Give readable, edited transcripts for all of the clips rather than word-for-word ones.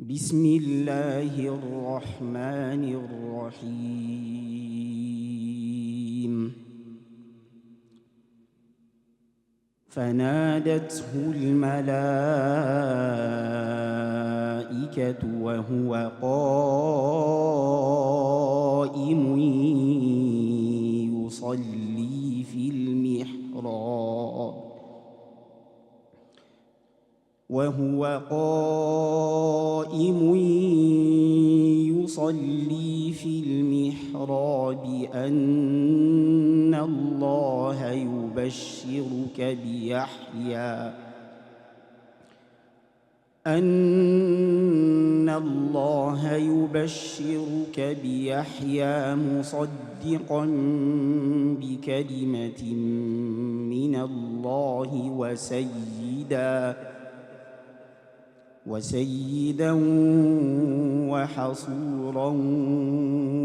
بسم الله الرحمن الرحيم. فنادته الملائكة وهو قائم يصلي في المحراب أن الله يبشرك بيحيى مصدقا بكلمة من الله وسيدا وحصورا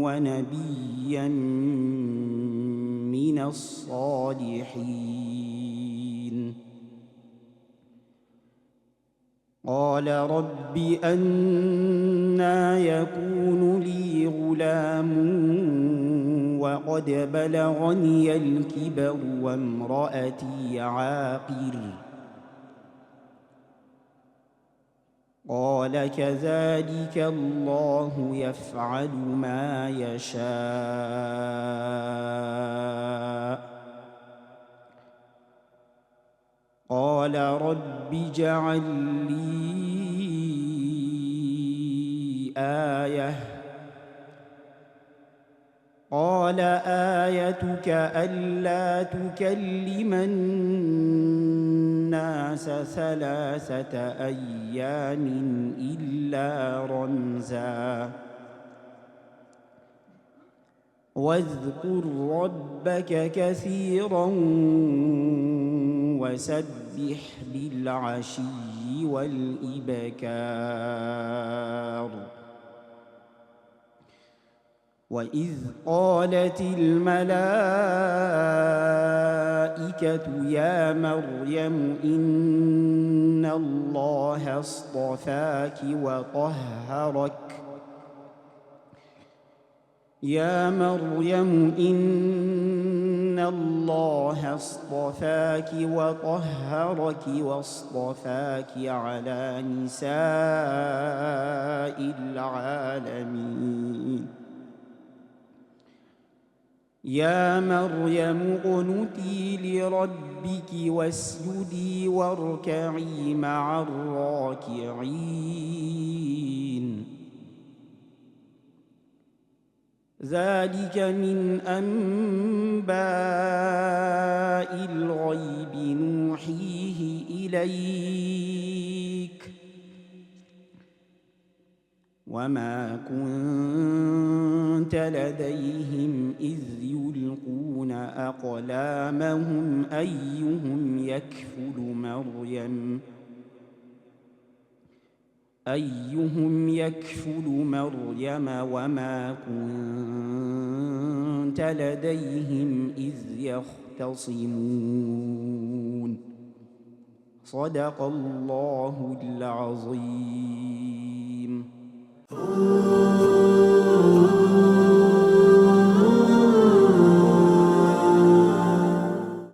ونبيا من الصالحين. قال رب أنى يكون لي غلام وقد بلغني الكبر وامرأتي عاقر. قال كذلك الله يفعل ما يشاء. قال رب اجعل لي آية. قال آيتك ألا تكلم الناس 3 أيام إلا رمزا واذكر ربك كثيرا وسبح بالعشي والإبكار. وإذ قالت الملائكة يا مريم إن الله اصطفاك وطهرك واصطفاك على نساء العالمين. يا مريم اقنتي لربك واسجدي واركعي مع الراكعين. ذلك من أنباء الغيب نوحيه إليك وما كنت لديهم إذ يلقون أقلامهم أيهم يكفل مريم وما كنت لديهم إذ يختصمون. صدق الله العظيم.